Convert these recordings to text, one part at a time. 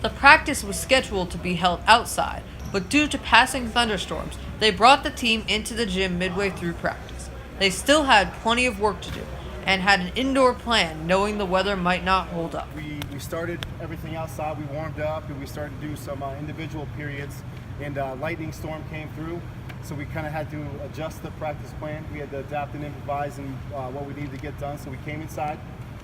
The practice was scheduled to be held outside, but due to passing thunderstorms, they brought the team into the gym midway through practice. They still had plenty of work to do and had an indoor plan knowing the weather might not hold up. We started everything outside. We warmed up and we started to do some individual periods, and lightning storm came through. So we kind of had to adjust the practice plan. We had to adapt and improvise and what we needed to get done. So we came inside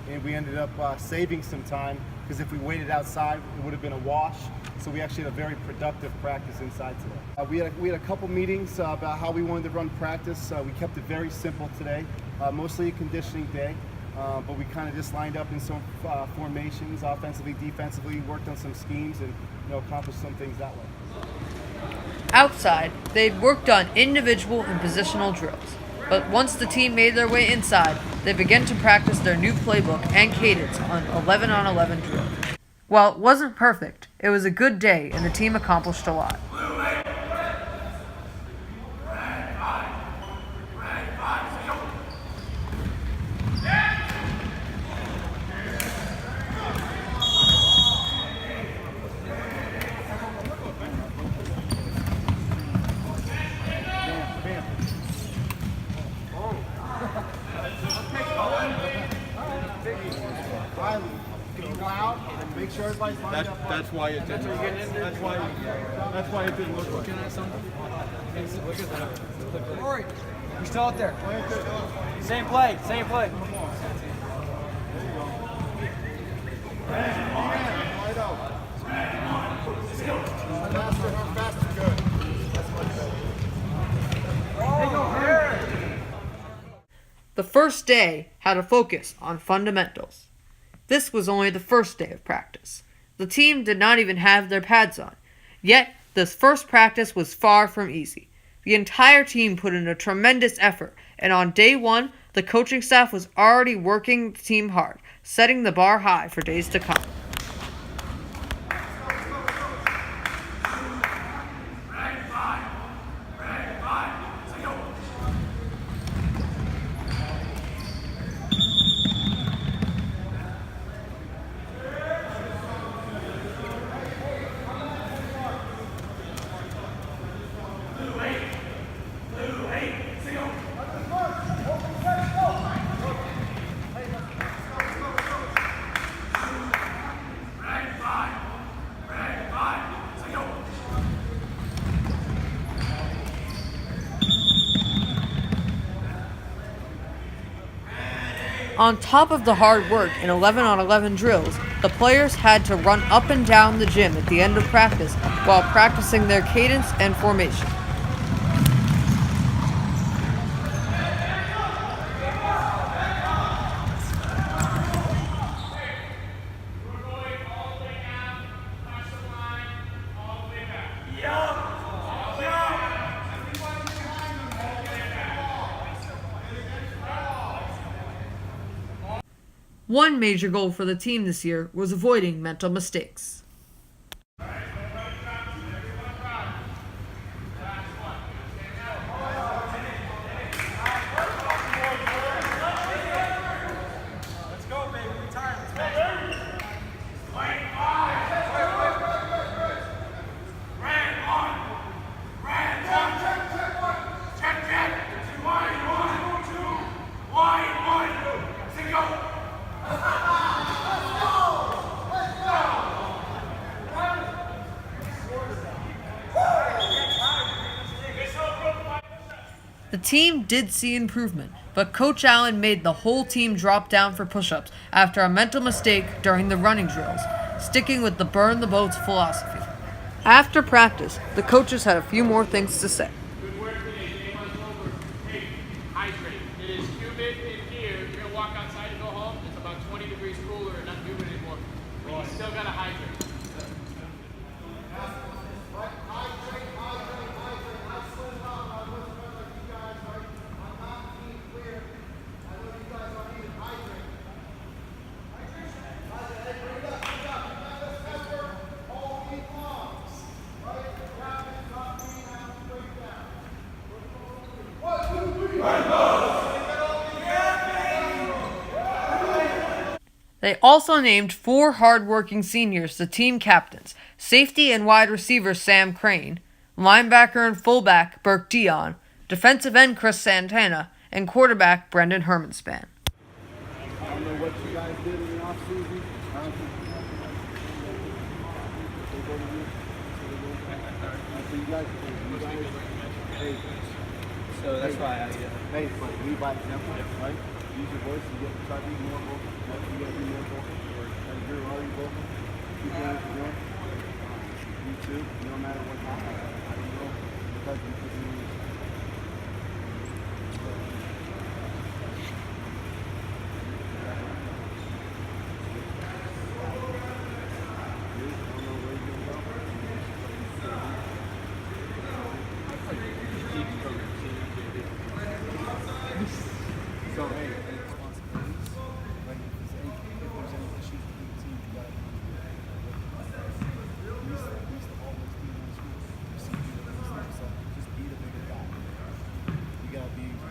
and we ended up saving some time, because if we waited outside, it would have been a wash. So we actually had a very productive practice inside today. We had a couple meetings about how we wanted to run practice. We kept it very simple today, mostly a conditioning day. But we kind of just lined up in some formations, offensively, defensively, worked on some schemes, and accomplished some things that way. Outside, they'd worked on individual and positional drills, but once the team made their way inside, they began to practice their new playbook and cadence on 11-on-11 drill. While it wasn't perfect, it was a good day and the team accomplished a lot. Make sure everybody's lined up. That's why it didn't. That's why it didn't look like. Looking at something. Look at that. Rory, you're still out there. Same play. Same play. The first day had a focus on fundamentals. This was only the first day of practice. The team did not even have their pads on. Yet, this first practice was far from easy. The entire team put in a tremendous effort, and on day one, the coaching staff was already working the team hard, setting the bar high for days to come. On top of the hard work in 11-on-11 drills, the players had to run up and down the gym at the end of practice while practicing their cadence and formation. One major goal for the team this year was avoiding mental mistakes. The team did see improvement, but Coach Allen made the whole team drop down for push-ups after a mental mistake during the running drills, sticking with the burn the boats philosophy. After practice, the coaches had a few more things to say. Good work today. Game was over. Hey, hydrate. It is humid in here. You're going to walk outside and go home. It's about 20 degrees cooler and not humid anymore. But you still got to hydrate. They also named 4 hard-working seniors the team captains: safety and wide receiver Sam Crane, linebacker and fullback Burke Dion, defensive end Chris Santana, and quarterback Brendan Hermanspan. I don't know what you guys did in the offseason. I don't think So that's why I. hey, but lead by example, right? Use your voice. You try to be more vocal. You got to be more vocal. Or you're already vocal. Keep doing what you're doing. You too. No matter what happens. I don't know because you could be. So hey, responsibilities. Like if there's any issues with the team, you gotta at least always be in school. So just be the bigger guy. You gotta do a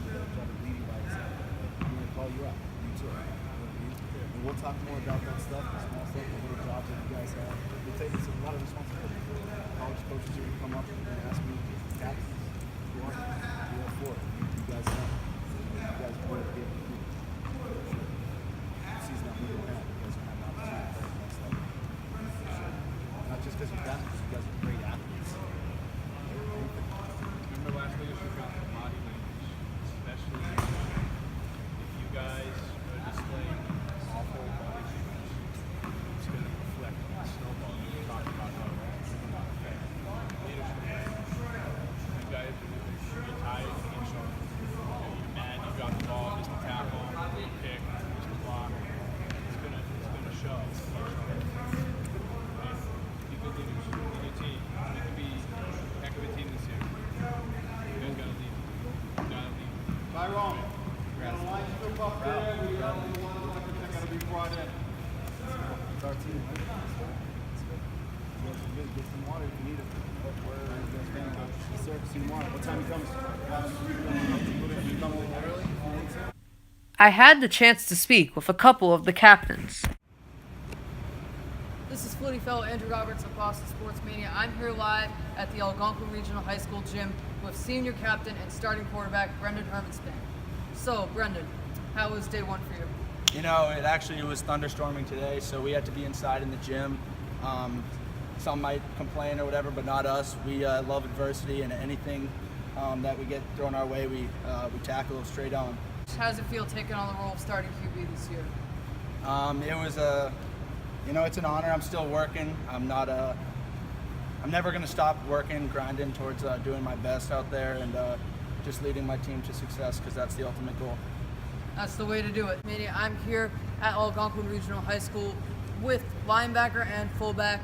better job of leading by example. I'm gonna call you out. You too. And we'll talk more about that stuff, the small stuff, the little jobs that you guys have. You're taking a lot of responsibility. College coaches are gonna come up and ask me, captains, who are you? You're all for it. You guys know. You guys will be able to do it. Season that we're gonna have because we have an opportunity to play the next level. Not just because you're captains, you guys are great athletes. Remember last week we got the body language, especially if you guys are displaying awful body language, it's going to reflect on the snowball. We talked about how it's not fair. Leadership. You guys are really tired and get sharp. You're mad, you got the ball, missed the tackle, pick, missed the block. It's gonna show. Be good leaders. Lead your team. You can be a heck of a team this year. You guys gotta lead. You gotta lead. Tyrone, the line still up there. We got the one that gotta be brought in. It's our team. Get some water if you need it. Where are you guys standing? The surface in the water. What time he comes? You come a little early? I had the chance to speak with a couple of the captains. This is Flutie Fellow Andrew Roberts of Boston Sports Mania. I'm here live at the Algonquin Regional High School gym with senior captain and starting quarterback Brendan Hermanspan. So, Brendan, how was day one for you? You know, it was thunderstorming today, so we had to be inside in the gym. Some might complain or whatever, but not us. We love adversity, and anything that we get thrown our way, we tackle straight on. How does it feel taking on the role of starting QB this year? It was it's an honor. I'm still working. I'm never going to stop working, grinding towards doing my best out there and just leading my team to success because that's the ultimate goal. That's the way to do it. I'm here at Algonquin Regional High School with linebacker and fullback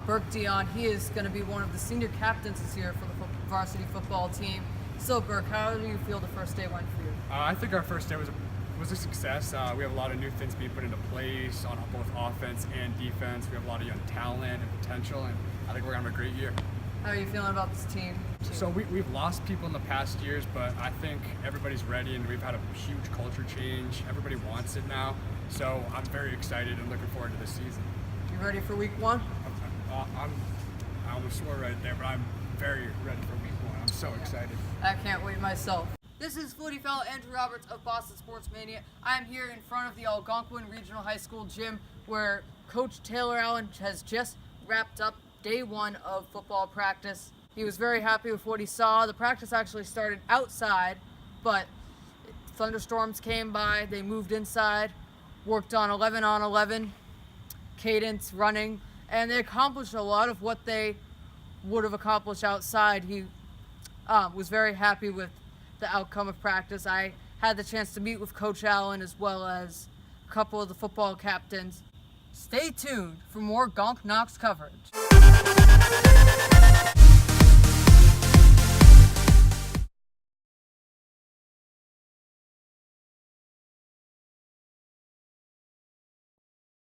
Burke Dion. He is going to be one of the senior captains this year for the varsity football team. So, Burke, how do you feel the first day went for you? I think our first day was a success. We have a lot of new things being put into place on both offense and defense. We have a lot of young talent and potential, and I think we're going to have a great year. How are you feeling about this team? So we've lost people in the past years, but I think everybody's ready, and we've had a huge culture change. Everybody wants it now, so I'm very excited and looking forward to this season. You ready for week one? I almost swore right there, but I'm very ready for week one. I'm so excited. I can't wait myself. This is Flutie Fellow Andrew Roberts of Boston Sports Mania. I'm here in front of the Algonquin Regional High School gym where Coach Taylor Allen has just wrapped up day one of football practice. He was very happy with what he saw. The practice actually started outside, but thunderstorms came by. They moved inside, worked on 11-on-11, cadence, running, and they accomplished a lot of what they would have accomplished outside. He was very happy with the outcome of practice. I had the chance to meet with Coach Allen as well as a couple of the football captains. Stay tuned for more Gonk Knox coverage.